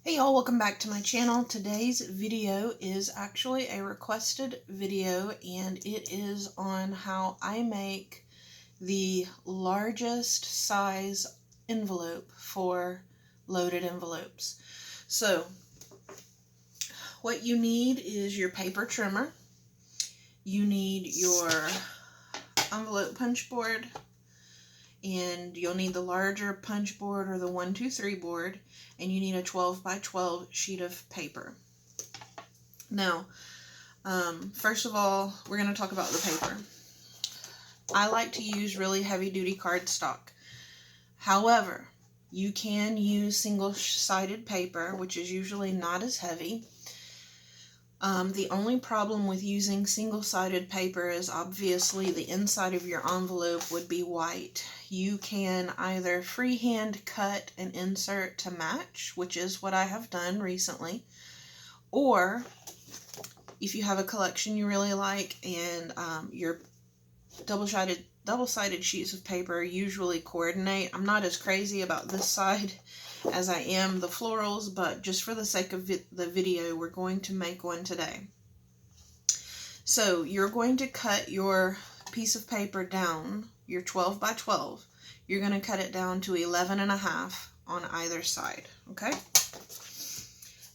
Hey y'all, welcome back to my channel. Today's video is actually a requested video and it is on how I make the largest size envelope for loaded envelopes. So what you need is your paper trimmer, you need your envelope punch board, and you'll need the larger punch board or the 1-2-3 board, and you need a 12 by 12 sheet of paper. Now, first of all, we're going to talk about the paper. I like to use really heavy-duty cardstock. However, you can use single-sided paper, which is usually not as heavy. The only problem with using single-sided paper is obviously the inside of your envelope would be white. You can either freehand cut and insert to match, which is what I have done recently, or if you have a collection you really like and your double-sided sheets of paper usually coordinate. I'm not as crazy about this side as I am the florals, but just for the sake of the video, we're going to make one today. So you're going to cut your piece of paper down, your 12 by 12. You're going to cut it down to 11.5 on either side, okay?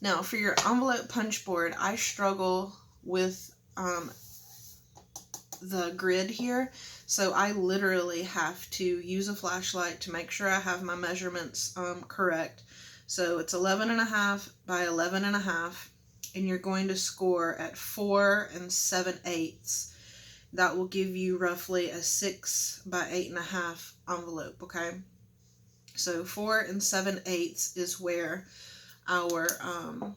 Now for your envelope punch board, I struggle with the grid here, so I literally have to use a flashlight to make sure I have my measurements correct. So it's 11.5 by 11.5, and you're going to score at 4 7/8. That will give you roughly a 6 by 8.5 envelope, okay? So 4 7/8 is where our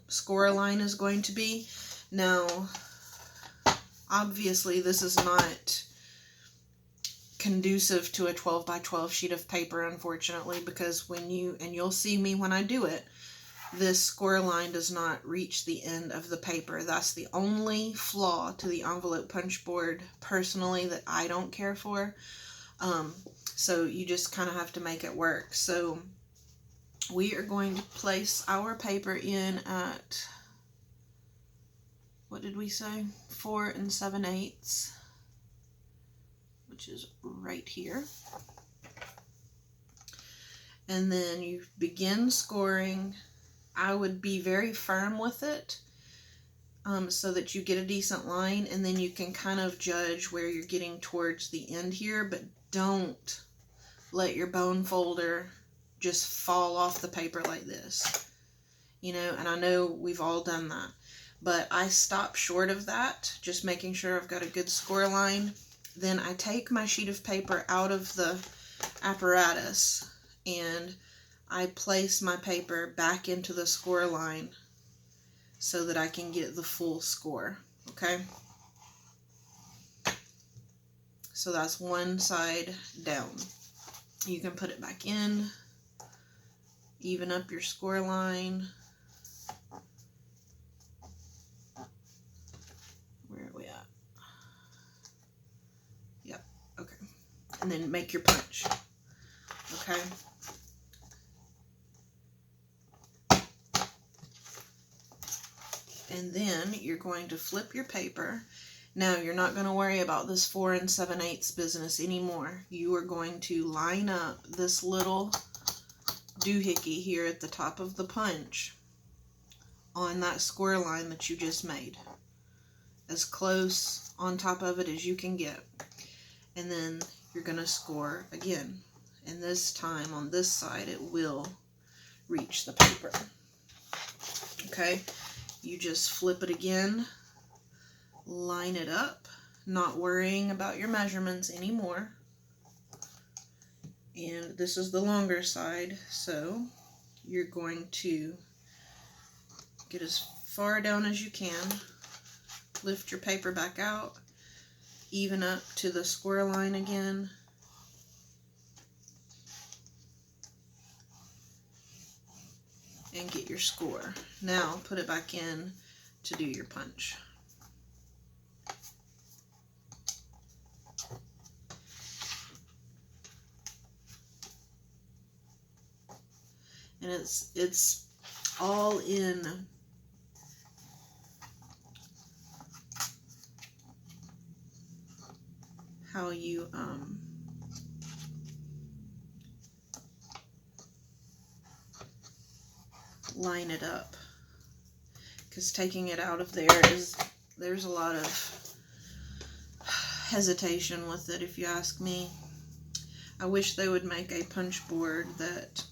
score line is going to be. Now, obviously, this is not conducive to a 12 by 12 sheet of paper, unfortunately, because you'll see me when I do it, this score line does not reach the end of the paper. That's the only flaw to the envelope punch board, personally, that I don't care for. So you just kind of have to make it work. So we are going to place our paper in at, what did we say? 4 7/8, which is right here. And then you begin scoring. I would be very firm with it so that you get a decent line, and then you can kind of judge where you're getting towards the end here, but don't let your bone folder just fall off the paper like this. You know, and I know we've all done that, but I stop short of that, just making sure I've got a good score line. Then I take my sheet of paper out of the apparatus and I place my paper back into the score line so that I can get the full score, okay? So that's one side down. You can put it back in, even up your score line. Where are we at? Yep, okay. And then make your punch, okay? And then you're going to flip your paper. Now you're not going to worry about this 4 7/8 business anymore. You are going to line up this little doohickey here at the top of the punch on that square line that you just made, as close on top of it as you can get. And then you're going to score again, and this time on this side it will reach the paper, okay? You just flip it again, line it up, not worrying about your measurements anymore. And this is the longer side, so you're going to get as far down as you can, lift your paper back out, even up to the square line again, and get your score. Now put it back in to do your punch. And it's all in how you line it up, because taking it out of there's a lot of hesitation with it, if you ask me. I wish they would make a punch board that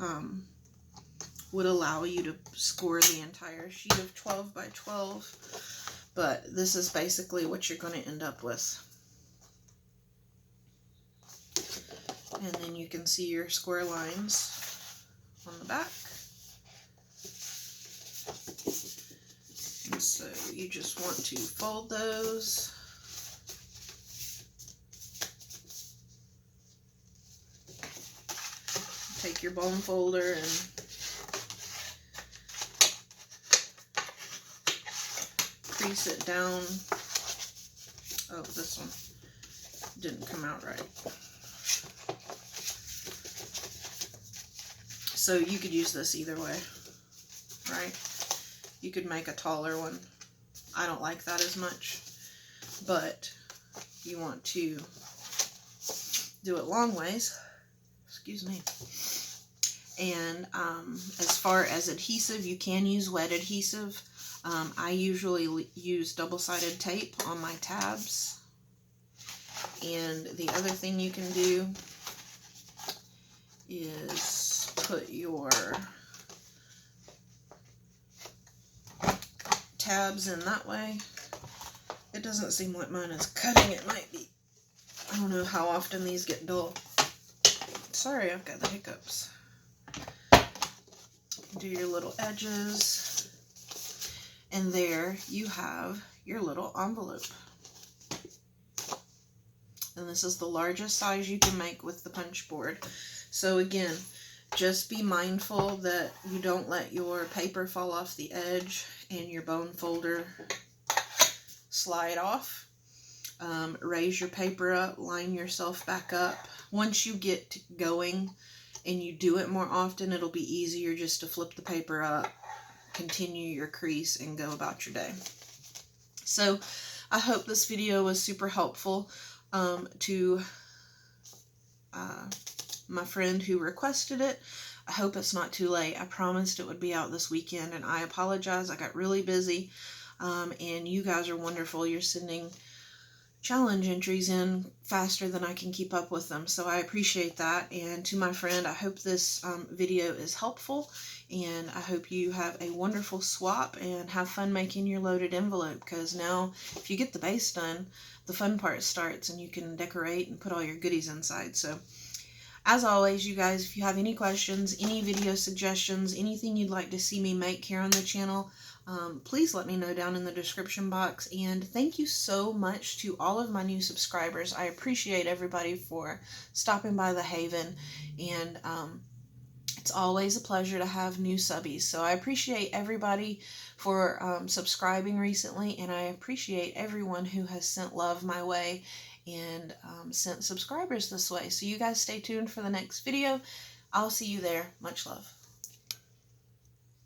would allow you to score the entire sheet of 12 by 12, but this is basically what you're going to end up with. And then you can see your square lines on the back. And so you just want to fold those. Take your bone folder and crease it down. Oh, this one didn't come out right. So you could use this either way, right? You could make a taller one. I don't like that as much, but you want to do it long ways. Excuse me. And as far as adhesive, you can use wet adhesive. I usually use double-sided tape on my tabs. And the other thing you can do is put your tabs in that way. It doesn't seem like mine is cutting. It might be. I don't know how often these get dull. Sorry, I've got the hiccups. Do your little edges, and there you have your little envelope. And this is the largest size you can make with the punch board. So again, just be mindful that you don't let your paper fall off the edge and your bone folder slide off. Raise your paper up, line yourself back up. Once you get going and you do it more often, it'll be easier just to flip the paper up, continue your crease, and go about your day. So I hope this video was super helpful to my friend who requested it. I hope it's not too late. I promised it would be out this weekend, and I apologize. I got really busy, and you guys are wonderful. You're sending challenge entries in faster than I can keep up with them, so I appreciate that. And to my friend, I hope this video is helpful, and I hope you have a wonderful swap and have fun making your loaded envelope, because now if you get the base done, the fun part starts and you can decorate and put all your goodies inside. So as always, you guys, if you have any questions, any video suggestions, anything you'd like to see me make here on the channel, please let me know down in the description box. And thank you so much to all of my new subscribers. I appreciate everybody for stopping by the Haven, and it's always a pleasure to have new subbies. So I appreciate everybody for subscribing recently, and I appreciate everyone who has sent love my way and sent subscribers this way. So you guys stay tuned for the next video. I'll see you there. Much love.